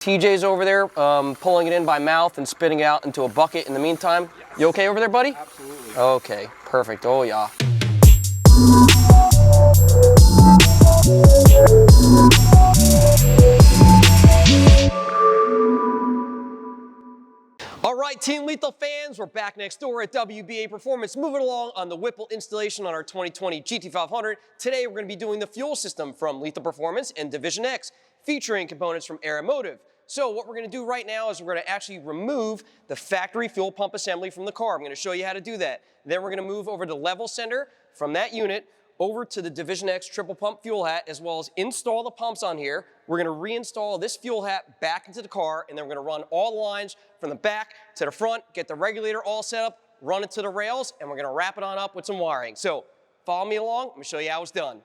TJ's over there pulling it in by mouth and spitting it out into a bucket in the meantime. Yes. You okay over there, buddy? Absolutely. Okay, perfect. Oh, yeah. All right, Team Lethal fans, we're back next door at WBA Performance, moving along on the Whipple installation on our 2020 GT500. Today, we're going to be doing the fuel system from Lethal Performance and DivisionX, featuring components from Aeromotive. So what we're going to do right now is we're going to actually remove the factory fuel pump assembly from the car. I'm going to show you how to do that. Then we're going to move over to level sender from that unit over to the DivisionX triple pump fuel hat, as well as install the pumps on here. We're going to reinstall this fuel hat back into the car, and then we're going to run all the lines from the back to the front, get the regulator all set up, run it to the rails, and we're going to wrap it on up with some wiring. So follow me along. I'm going to show you how it's done.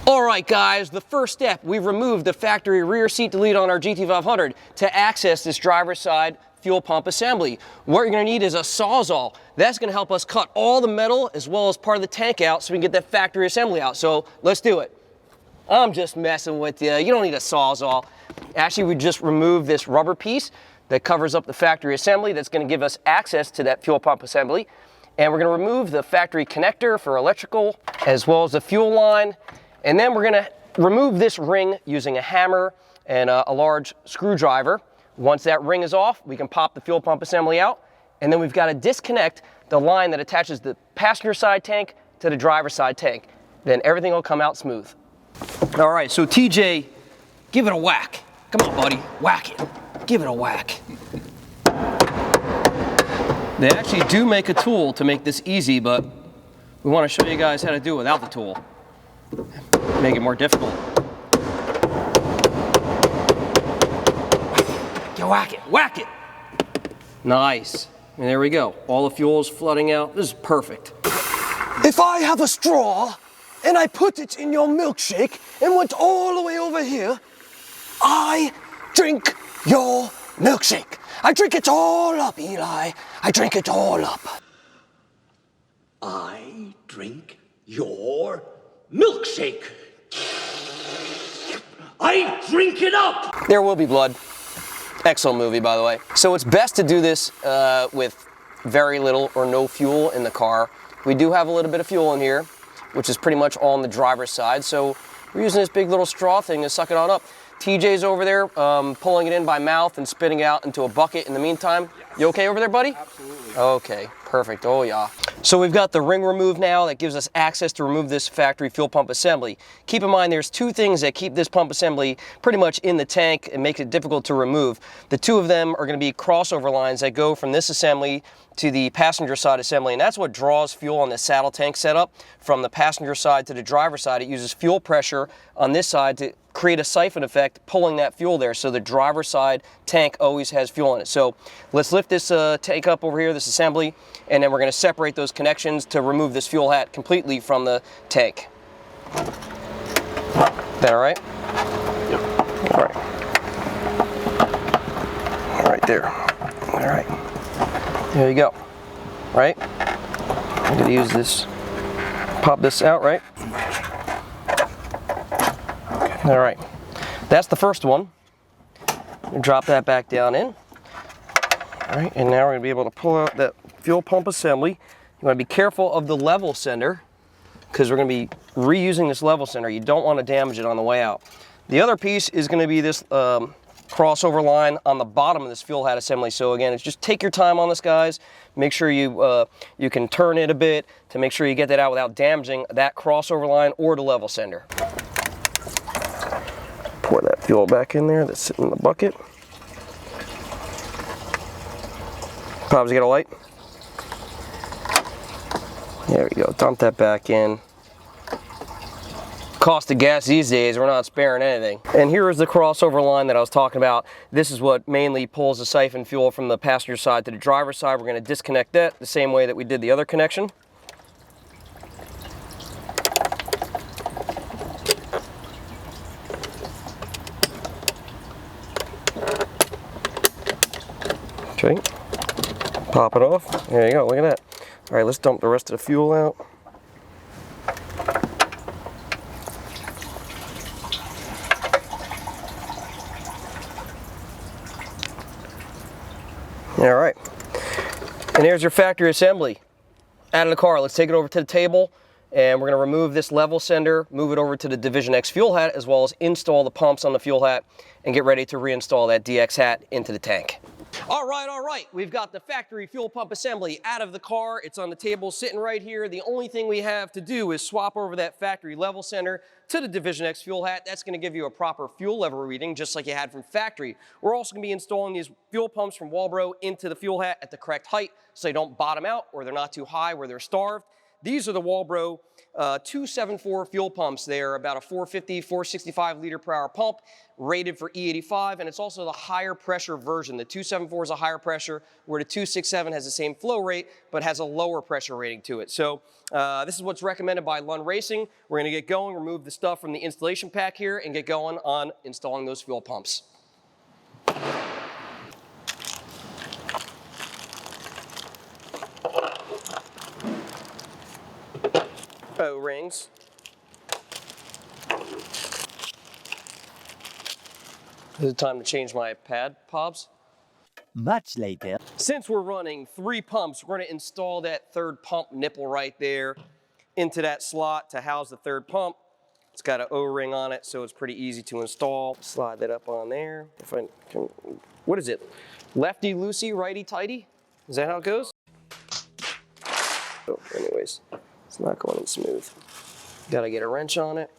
All right, guys, the first step, we removed the factory rear seat delete on our GT500 to access this driver's side fuel pump assembly. What you're gonna need is a Sawzall. That's gonna help us cut all the metal as well as part of the tank out so we can get that factory assembly out. So let's do it. I'm just messing with you. You don't need a Sawzall. Actually, we just removed this rubber piece that covers up the factory assembly that's gonna give us access to that fuel pump assembly. And we're gonna remove the factory connector for electrical as well as the fuel line. And then we're gonna remove this ring using a hammer and a large screwdriver. Once that ring is off, we can pop the fuel pump assembly out. And then we've got to disconnect the line that attaches the passenger side tank to the driver's side tank. Then everything will come out smooth. All right, so TJ, give it a whack. Come on, buddy, whack it. Give it a whack. They actually do make a tool to make this easy, but we want to show you guys how to do it without the tool. Make it more difficult. You whack it, whack it. Nice. And there we go. All the fuel's flooding out. This is perfect. If I have a straw and I put it in your milkshake and went all the way over here, I drink your milkshake. I drink it all up, Eli. I drink it all up. I drink your milkshake. I drink it up. There will be blood. Excellent movie, by the way. So it's best to do this with very little or no fuel in the car. We do have a little bit of fuel in here, which is pretty much all on the driver's side. So we're using this big little straw thing to suck it on up. TJ's over there pulling it in by mouth and spitting it out into a bucket in the meantime. Yes. You okay over there, buddy? Absolutely. Okay, perfect. Oh, yeah. So we've got the ring removed now that gives us access to remove this factory fuel pump assembly. Keep in mind there's two things that keep this pump assembly pretty much in the tank and make it difficult to remove. The two of them are going to be crossover lines that go from this assembly to the passenger side assembly, and that's what draws fuel on the saddle tank setup from the passenger side to the driver's side. It uses fuel pressure on this side to create a siphon effect, pulling that fuel there, so the driver's side tank always has fuel in it. So let's lift this tank up over here, this assembly, and then we're going to separate those connections to remove this fuel hat completely from the tank. That all right? Yep. All right. All right there. All right. There you go. Right? I'm going to use this, pop this out, right? All right, that's the first one. Drop that back down in. All right, and now we're gonna be able to pull out that fuel pump assembly. You wanna be careful of the level sender because we're gonna be reusing this level sender. You don't wanna damage it on the way out. The other piece is gonna be this crossover line on the bottom of this fuel hat assembly. So again, it's just take your time on this, guys. Make sure you can turn it a bit to make sure you get that out without damaging that crossover line or the level sender. Pour that fuel back in there that's sitting in the bucket. Probs, you got a light? There we go, dump that back in. Cost of gas these days, we're not sparing anything. And here is the crossover line that I was talking about. This is what mainly pulls the siphon fuel from the passenger side to the driver's side. We're gonna disconnect that the same way that we did the other connection. Okay, pop it off. There you go, look at that. All right, let's dump the rest of the fuel out. All right, and there's your factory assembly out of the car. Let's take it over to the table, and we're gonna remove this level sender, move it over to the DivisionX fuel hat, as well as install the pumps on the fuel hat and get ready to reinstall that DX hat into the tank. All right, we've got the factory fuel pump assembly out of the car. It's on the table sitting right here. The only thing we have to do is swap over that factory level center to the DivisionX fuel hat. That's gonna give you a proper fuel level reading, just like you had from factory. We're also gonna be installing these fuel pumps from Walbro into the fuel hat at the correct height so they don't bottom out or they're not too high where they're starved. These are the Walbro 274 fuel pumps. They're about a 450, 465 liter per hour pump, rated for E85, and it's also the higher pressure version. The 274 is a higher pressure, where the 267 has the same flow rate, but has a lower pressure rating to it. So this is what's recommended by Lund Racing. We're gonna get going, remove the stuff from the installation pack here, and get going on installing those fuel pumps. O-rings. Is it time to change my pad, Pobs? Much later. Since we're running 3 pumps, we're going to install that third pump nipple right there into that slot to house the third pump. It's got an O-ring on it, so it's pretty easy to install. Slide that up on there. If I can, what is it? Lefty loosey, righty tighty? Is that how it goes? Oh, anyways, it's not going in smooth. Gotta get a wrench on it.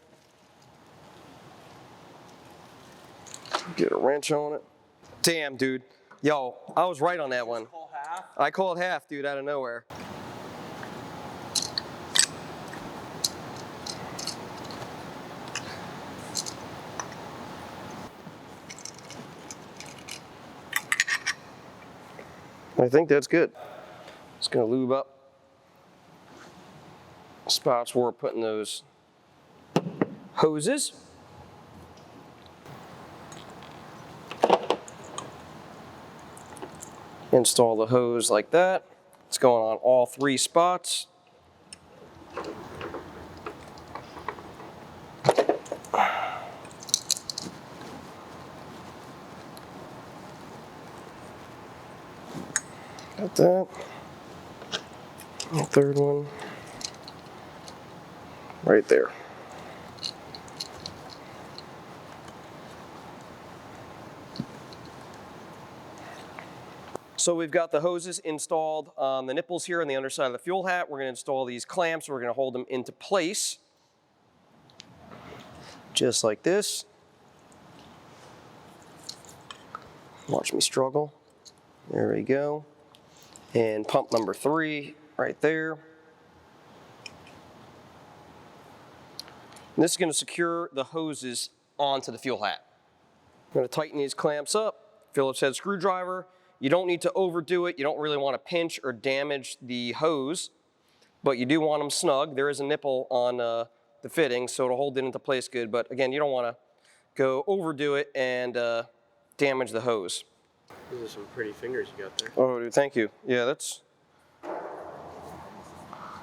Get a wrench on it. Damn, dude. Yo, I was right on that one. I called half, dude, out of nowhere. I think that's good. Just gonna lube up spots where we're putting those hoses. Install the hose like that. It's going on all 3 spots. Got that. And the third one right there. So we've got the hoses installed on the nipples here on the underside of the fuel hat. We're going to install these clamps. We're going to hold them into place just like this. Watch me struggle. There we go. And pump number 3 right there. And this is going to secure the hoses onto the fuel hat. I'm going to tighten these clamps up. Phillips head screwdriver. You don't need to overdo it. You don't really want to pinch or damage the hose, but you do want them snug. There is a nipple on the fitting, so it'll hold it into place good. But again, you don't want to go overdo it and damage the hose. Those are some pretty fingers you got there. Oh, dude, thank you. Yeah, that's...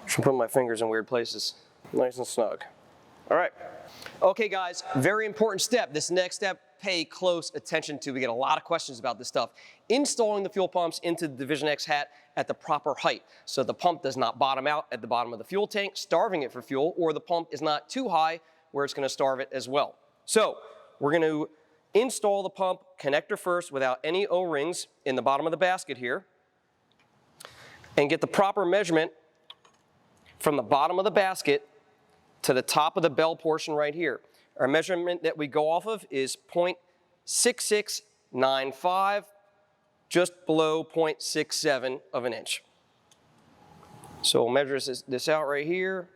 Should put my fingers in weird places. Nice and snug. All right. Okay, guys, very important step. This next step, pay close attention to. We get a lot of questions about this stuff. Installing the fuel pumps into the DivisionX hat at the proper height, so the pump does not bottom out at the bottom of the fuel tank, starving it for fuel, or the pump is not too high where it's going to starve it as well. So we're going to install the pump connector first without any O-rings in the bottom of the basket here, and get the proper measurement from the bottom of the basket to the top of the bell portion right here. Our measurement that we go off of is 0.6695, just below 0.67 of an inch. So we'll measure this out right here.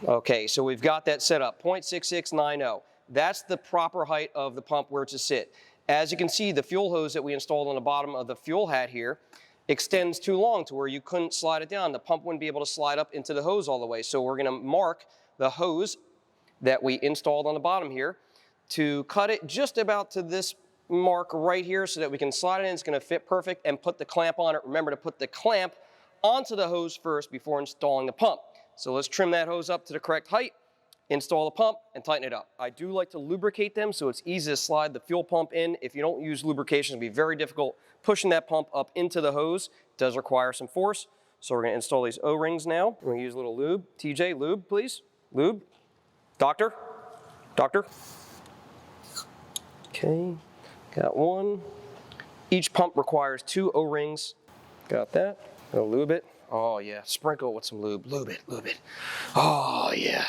Okay, so we've got that set up, 0.6690. That's the proper height of the pump where to sit. As you can see, the fuel hose that we installed on the bottom of the fuel hat here extends too long to where you couldn't slide it down. The pump wouldn't be able to slide up into the hose all the way. So we're gonna mark the hose that we installed on the bottom here to cut it just about to this mark right here so that we can slide it in. It's gonna fit perfect, and put the clamp on it. Remember to put the clamp onto the hose first before installing the pump. So let's trim that hose up to the correct height install the pump, and tighten it up. I do like to lubricate them so it's easy to slide the fuel pump in. If you don't use lubrication, it'll be very difficult pushing that pump up into the hose. It does require some force. So we're gonna install these O-rings now. We're gonna use a little lube. TJ, lube, please. Lube. Doctor. Doctor. Okay, got one. Each pump requires 2 O-rings. Got that. Gonna lube it. Oh yeah, sprinkle it with some lube. Lube it, lube it. Oh yeah.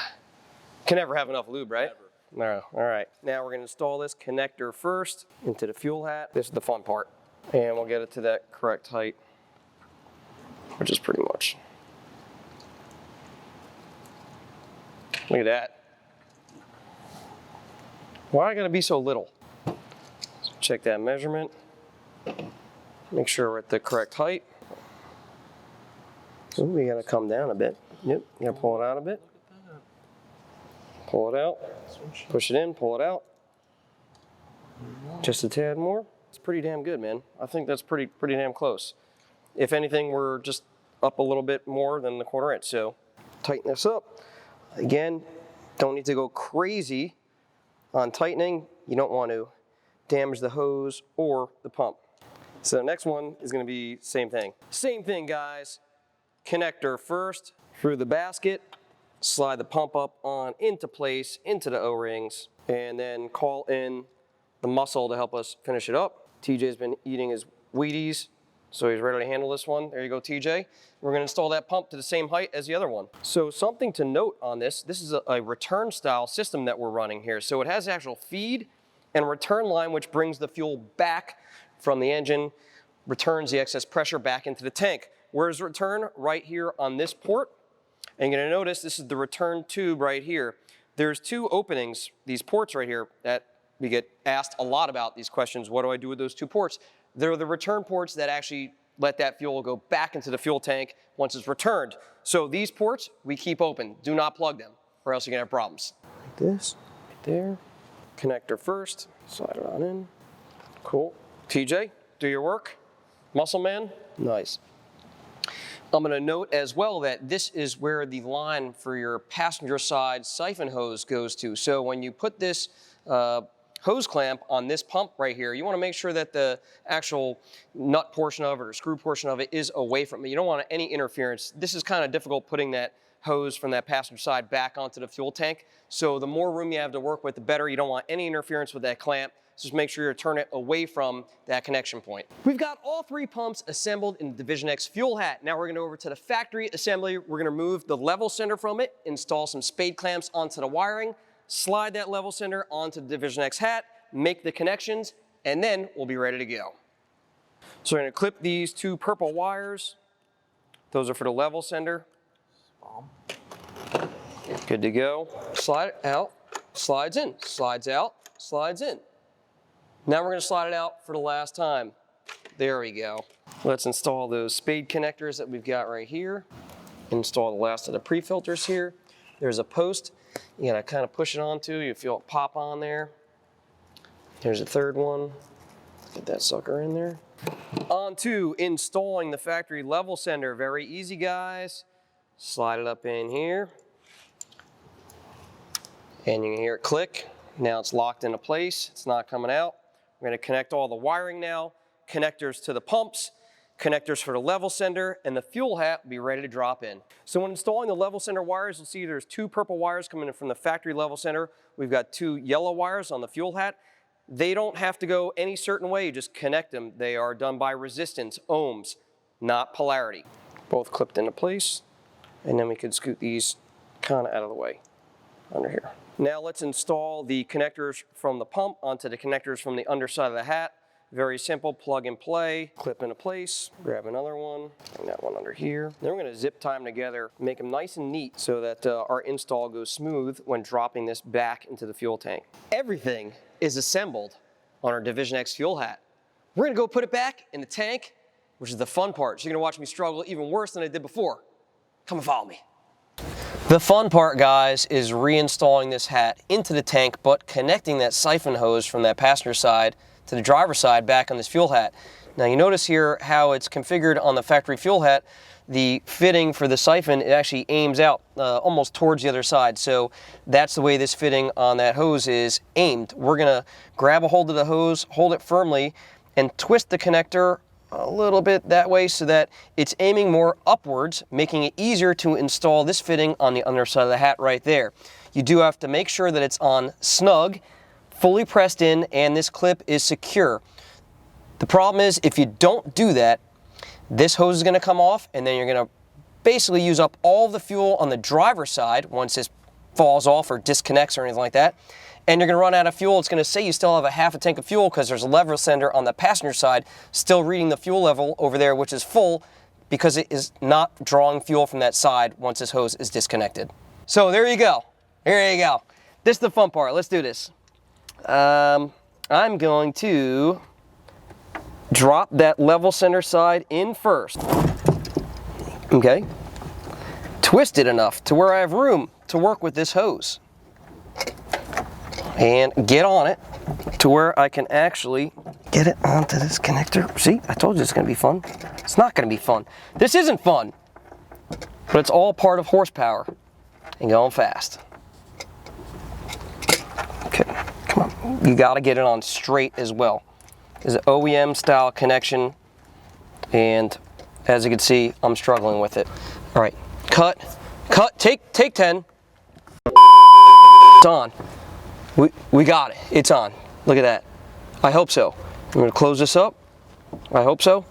Can never have enough lube, right? Never. No, all right. Now we're gonna install this connector first into the fuel hat. This is the fun part. And we'll get it to that correct height, which is pretty much. Look at that. Why gotta be so little? So check that measurement. Make sure we're at the correct height. Ooh, we gotta come down a bit. Yep, you gotta pull it out a bit. Pull it out. Push it in, pull it out. Just a tad more. It's pretty damn good, man. I think that's pretty damn close. If anything, we're just up a little bit more than the 1/4 inch. So tighten this up. Again, don't need to go crazy on tightening. You don't want to damage the hose or the pump. So the next one is going to be same thing. Same thing, guys. Connector first through the basket. Slide the pump up on into place, into the O-rings, and then call in the muscle to help us finish it up. TJ's been eating his Wheaties, so he's ready to handle this one. There you go, TJ. We're gonna install that pump to the same height as the other one. So something to note on this is a return style system that we're running here. So it has actual feed and return line, which brings the fuel back from the engine, returns the excess pressure back into the tank. Where's the return? Right here on this port. And you're gonna notice this is the return tube right here. There's 2 openings, these ports right here, that we get asked a lot about these questions. What do I do with those 2 ports? They're the return ports that actually let that fuel go back into the fuel tank once it's returned. So these ports, we keep open. Do not plug them, or else you're gonna have problems. Like this, right there. Connector first, slide it on in. Cool. TJ, do your work. Muscle man, nice. I'm gonna note as well that this is where the line for your passenger side siphon hose goes to. So when you put this hose clamp on this pump right here, you wanna make sure that the actual nut portion of it or screw portion of it is away from it. You don't want any interference. This is kind of difficult putting that hose from that passenger side back onto the fuel tank. So the more room you have to work with, the better. You don't want any interference with that clamp. Just make sure you turn it away from that connection point. We've got all 3 pumps assembled in the DivisionX fuel hat. Now we're gonna go over to the factory assembly. We're gonna remove the level center from it, install some spade clamps onto the wiring, slide that level center onto the DivisionX hat, make the connections, and then we'll be ready to go. So we're gonna clip these 2 purple wires. Those are for the level center. Good to go. Slide it out, slides in, slides out, slides in. Now we're gonna slide it out for the last time. There we go. Let's install those spade connectors that we've got right here. Install the last of the pre-filters here. There's a post. You gotta kind of push it onto, you feel it pop on there. Here's a 3rd one. Get that sucker in there. On to installing the factory level center. Very easy, guys. Slide it up in here. And you can hear it click. Now it's locked into place. It's not coming out. We're gonna connect all the wiring now. Connectors to the pumps, connectors for the level center, and the fuel hat will be ready to drop in. So when installing the level center wires, you'll see there's 2 purple wires coming in from the factory level center. We've got 2 yellow wires on the fuel hat. They don't have to go any certain way, you just connect them. They are done by resistance, ohms, not polarity. Both clipped into place, and then we can scoot these kind of out of the way under here. Now let's install the connectors from the pump onto the connectors from the underside of the hat. Very simple, plug and play, clip into place, grab another one, bring that one under here. Then we're gonna zip tie them together, make them nice and neat so that our install goes smooth when dropping this back into the fuel tank. Everything is assembled on our DivisionX fuel hat. We're gonna go put it back in the tank, which is the fun part. So you're gonna watch me struggle even worse than I did before. Come and follow me. The fun part, guys, is reinstalling this hat into the tank, but connecting that siphon hose from that passenger side to the driver's side back on this fuel hat. Now you notice here how it's configured on the factory fuel hat. the fitting for the siphon, it actually aims out almost towards the other side. So that's the way this fitting on that hose is aimed. We're gonna grab a hold of the hose, hold it firmly, and twist the connector a little bit that way so that it's aiming more upwards, making it easier to install this fitting on the underside of the hat right there. You do have to make sure that it's on snug, fully pressed in, and this clip is secure. The problem is, if you don't do that, this hose is going to come off, and then you're going to basically use up all the fuel on the driver's side once this falls off or disconnects or anything like that. And you're going to run out of fuel. It's going to say you still have a half a tank of fuel because there's a lever sender on the passenger side still reading the fuel level over there, which is full because it is not drawing fuel from that side once this hose is disconnected. So there you go. There you go. This is the fun part. Let's do this. I'm going to drop that level center side in first. Okay. Twist it enough to where I have room to work with this hose. And get on it to where I can actually get it onto this connector. See, I told you it's going to be fun. It's not going to be fun. This isn't fun, but it's all part of horsepower and going fast. Okay, come on. You got to get it on straight as well. It's an OEM style connection, and as you can see, I'm struggling with it. All right, cut, take 10. It's on. We got it. It's on. Look at that. I hope so. I'm going to close this up. I hope so.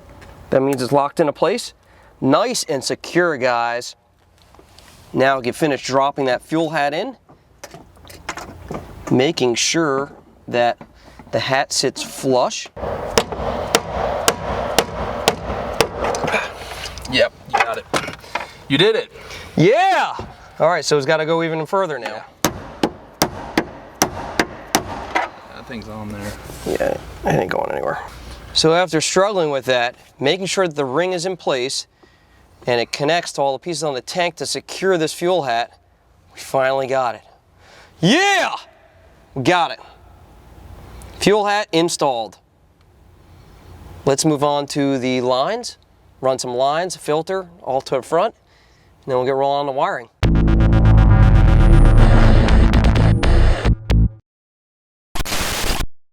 That means it's locked into place. Nice and secure, guys. Now I can finish dropping that fuel hat in, making sure that the hat sits flush. Yep, you got it. You did it. Yeah! All right, so it's got to go even further now. Yeah. That thing's on there. Yeah, it ain't going anywhere. So after struggling with that, making sure that the ring is in place and it connects to all the pieces on the tank to secure this fuel hat, we finally got it. Yeah! We got it. Fuel hat installed. Let's move on to the lines. Run some lines, filter, all to the front, and then we'll get rolling on the wiring.